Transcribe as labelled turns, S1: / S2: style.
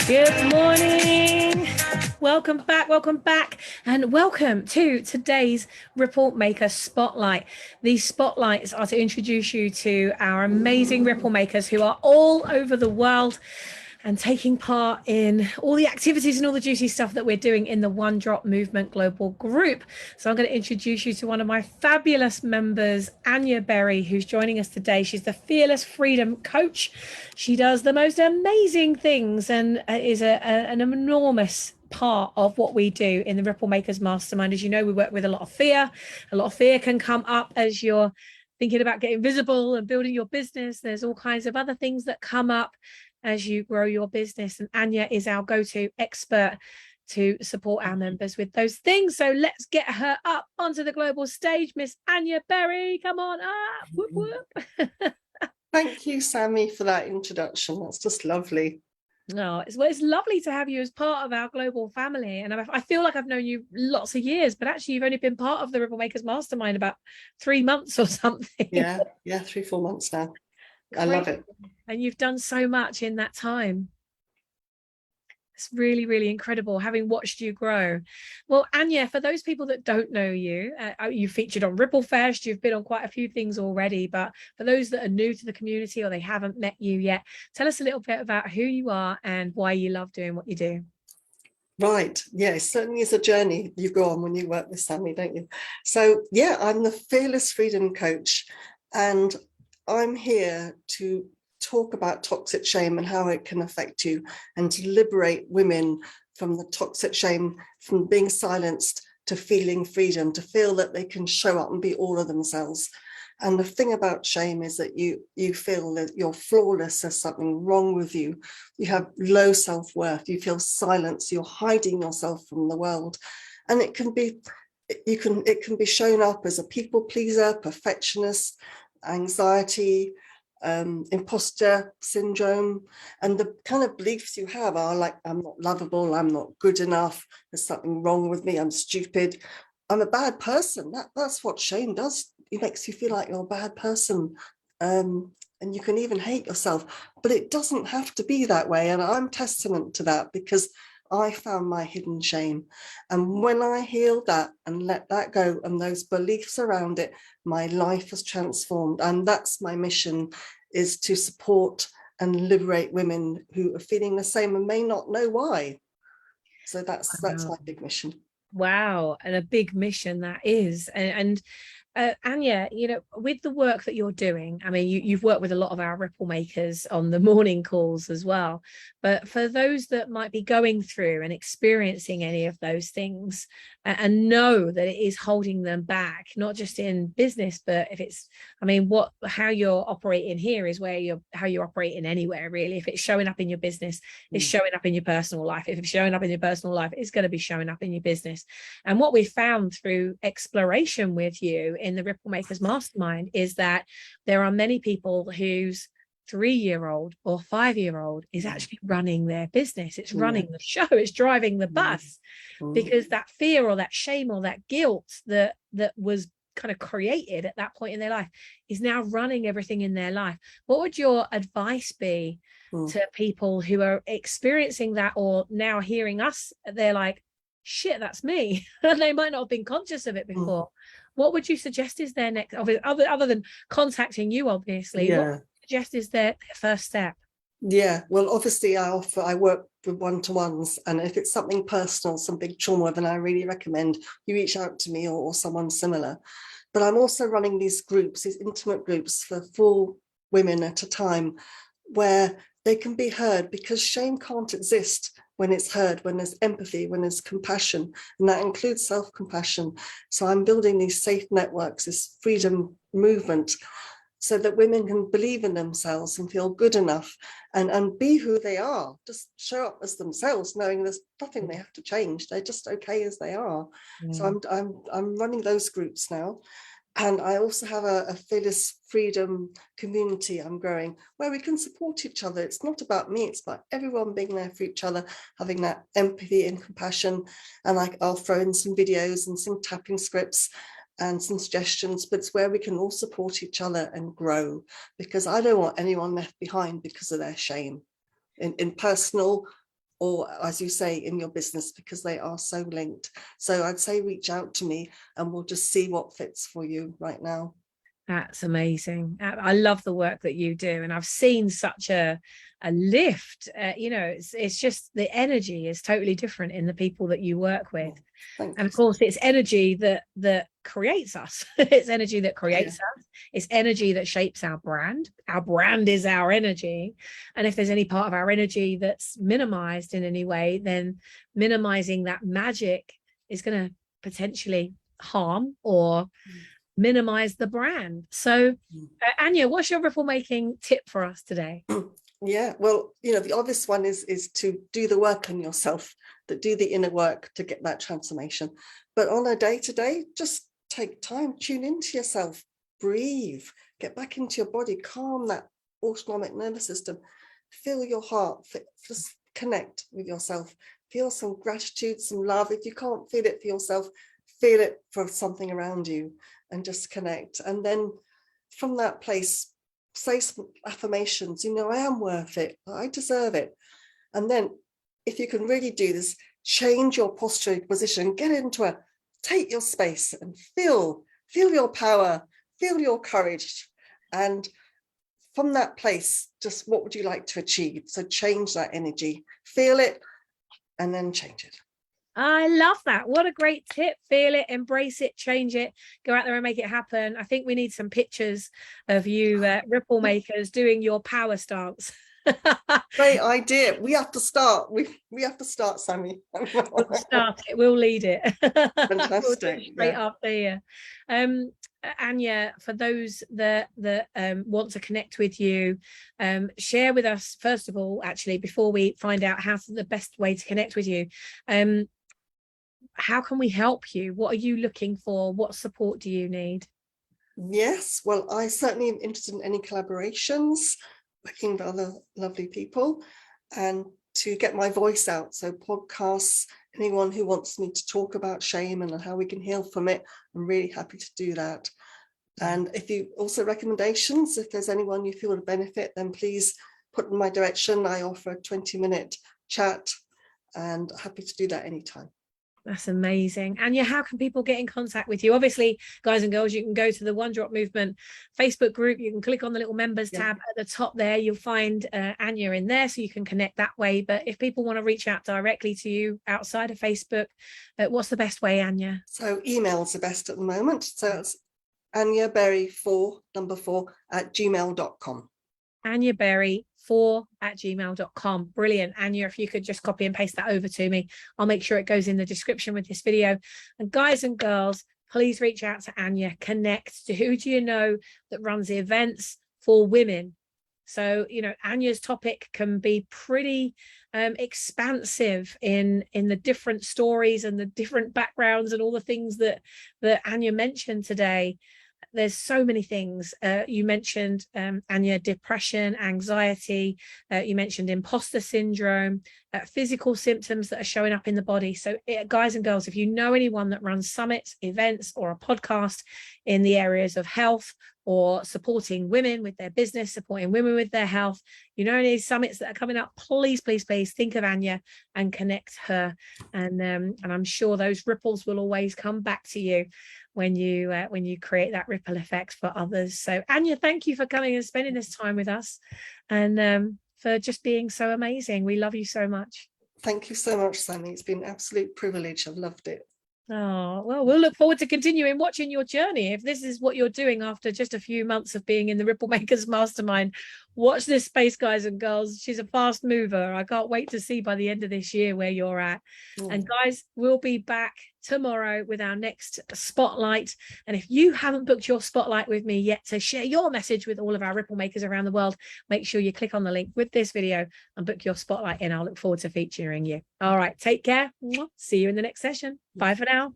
S1: Good morning. Welcome back, and welcome to today's Ripple Maker Spotlight. These spotlights are to introduce you to our amazing Ripple Makers who are all over the world and taking part in all the activities and all the juicy stuff that we're doing in the One Drop Movement Global Group. So I'm going to introduce you to one of my fabulous members, Anya Berry, who's joining us today. She's the Fearless Freedom Coach. She does the most amazing things and is an enormous part of what we do in the Ripple Makers Mastermind. As you know, we work with a lot of fear. A lot of fear can come up as you're thinking about getting visible and building your business. There's all kinds of other things that come up as you grow your business, and Anya is our go-to expert to support our members with those things. So let's get her up onto the global stage. Miss Anya Berry, come on up. Whoop, whoop.
S2: Thank you, Sammy, for that introduction. That's just lovely.
S1: No, it's lovely to have you as part of our global family. And I feel like I've known you lots of years, but actually you've only been part of the Ripple Makers Mastermind about 3 months or something.
S2: Yeah, 3-4 months now. I love it.
S1: And you've done so much in that time. It's really, really incredible having watched you grow. Well, Anya, for those people that don't know you, you featured on Ripple Fest, you've been on quite a few things already, but for those that are new to the community or they haven't met you yet, tell us a little bit about who you are and why you love doing what you do.
S2: Right. Yeah, it certainly is a journey you go on when you work with Sammy, don't you? So, yeah, I'm the Fearless Freedom Coach, and I'm here to talk about toxic shame and how it can affect you, and to liberate women from the toxic shame, from being silenced to feeling freedom, to feel that they can show up and be all of themselves. And the thing about shame is that you feel that you're flawless, there's something wrong with you, you have low self-worth, you feel silenced, you're hiding yourself from the world. And it can be shown up as a people pleaser, perfectionist, anxiety, imposter syndrome, and the kind of beliefs you have are like, I'm not lovable, I'm not good enough, there's something wrong with me, I'm stupid, I'm a bad person. That's what shame does. It makes you feel like you're a bad person, and you can even hate yourself, but it doesn't have to be that way. And I'm testament to that, because I found my hidden shame, and when I healed that and let that go and those beliefs around it, my life has transformed. And that's my mission, is to support and liberate women who are feeling the same and may not know why. So that's my big mission.
S1: Wow, and a big mission that is. And Anya, you know, with the work that you're doing, I mean, you've worked with a lot of our Ripple Makers on the morning calls as well. But for those that might be going through and experiencing any of those things and know that it is holding them back, not just in business, but if it's, I mean, how you're operating here is how you're operating anywhere, really. If it's showing up in your business, it's showing up in your personal life. If it's showing up in your personal life, it's going to be showing up in your business. And what we found through exploration with you in the Ripple Makers Mastermind is that there are many people whose 3-year-old or 5-year-old is actually running their business. It's running the show. It's driving the bus, because that fear or that shame or that guilt that was kind of created at that point in their life is now running everything in their life. What would your advice be to people who are experiencing that, or now hearing us, they're like, shit, that's me, and they might not have been conscious of it before? What would you suggest is their next, other than contacting you, obviously? What would you suggest is their first step?
S2: Yeah, well, obviously I work with one-to-ones, and if it's something personal, some big trauma, then I really recommend you reach out to me or someone similar. But I'm also running these groups, these intimate groups for 4 women at a time, where they can be heard, because shame can't exist when it's heard, when there's empathy, when there's compassion, and that includes self-compassion. So I'm building these safe networks, this freedom movement, so that women can believe in themselves and feel good enough and be who they are, just show up as themselves, knowing there's nothing they have to change. They're just okay as they are. So I'm running those groups now. And I also have a Fearless Freedom community I'm growing, where we can support each other. It's not about me, it's about everyone being there for each other, having that empathy and compassion. And I'll throw in some videos and some tapping scripts and some suggestions, but it's where we can all support each other and grow, because I don't want anyone left behind because of their shame, in personal or as you say, in your business, because they are so linked. So I'd say reach out to me and we'll just see what fits for you right now.
S1: That's amazing. I love the work that you do, and I've seen such a lift. You know, it's just the energy is totally different in the people that you work with.
S2: Thank
S1: And
S2: you.
S1: of course, it's energy that creates us. It's energy that creates us. It's energy that shapes our brand. Our brand is our energy. And if there's any part of our energy that's minimized in any way, then minimizing that magic is going to potentially harm or minimize the brand. So Anya, what's your ripple making tip for us today?
S2: Yeah, well, you know, the obvious one is to do the work on yourself, that do the inner work to get that transformation. But on a day-to-day, just take time, tune into yourself, breathe, get back into your body, calm that autonomic nervous system, feel your heart, just connect with yourself, feel some gratitude, some love. If you can't feel it for yourself, feel it for something around you, and just connect. And then from that place, say some affirmations. You know, I am worth it, I deserve it. And then if you can really do this, change your posture, position, get into a, take your space and feel your power, feel your courage. And from that place, just what would you like to achieve? So change that energy, feel it, and then change it.
S1: I love that. What a great tip. Feel it, embrace it, change it, go out there and make it happen. I think we need some pictures of you ripple makers doing your power stance.
S2: Great idea. We have to start. We have to start, Sammy.
S1: We'll start it. We'll lead it.
S2: Fantastic.
S1: We'll do it straight after here. Anya, for those that want to connect with you, share with us, first of all, actually, before we find out how the best way to connect with you, how can we help you? What are you looking for? What support do you need?
S2: Yes, well, I certainly am interested in any collaborations, working with other lovely people, and to get my voice out. So podcasts, anyone who wants me to talk about shame and how we can heal from it, I'm really happy to do that. And if you also recommendations, if there's anyone you feel would benefit, then please put in my direction. I offer a 20-minute chat and happy to do that anytime.
S1: That's amazing. Anya, how can people get in contact with you? Obviously, guys and girls, you can go to the One Drop Movement Facebook group. You can click on the little members tab at the top there. You'll find Anya in there, so you can connect that way. But if people want to reach out directly to you outside of Facebook, what's the best way, Anya?
S2: So email's the best at the moment. So it's Anya Berry 4 @gmail.com.
S1: Anya Berry 4@gmail.com. Brilliant. Anya, if you could just copy and paste that over to me, I'll make sure it goes in the description with this video. And guys and girls, please reach out to Anya, connect to who do you know that runs events for women. So, you know, Anya's topic can be pretty expansive in the different stories and the different backgrounds and all the things that Anya mentioned today. There's so many things. You mentioned, Anya, depression, anxiety. You mentioned imposter syndrome, physical symptoms that are showing up in the body. So guys and girls, if you know anyone that runs summits, events, or a podcast in the areas of health or supporting women with their business, supporting women with their health, you know, any summits that are coming up, please, please, please think of Anya and connect her. And I'm sure those ripples will always come back to you when you create that ripple effect for others. So Anya, thank you for coming and spending this time with us, and for just being so amazing. We love you so much.
S2: Thank you so much, Sammy. It's been an absolute privilege. I've loved it.
S1: Oh, well, we'll look forward to continuing watching your journey. If this is what you're doing after just a few months of being in the Ripple Makers Mastermind, watch this space, guys and girls. She's a fast mover. I can't wait to see by the end of this year where you're at. And guys, we'll be back tomorrow with our next spotlight. And if you haven't booked your spotlight with me yet to share your message with all of our Ripple Makers around the world, make sure you click on the link with this video and book your spotlight in. I'll look forward to featuring you. All right, take care. See you in the next session. Bye for now.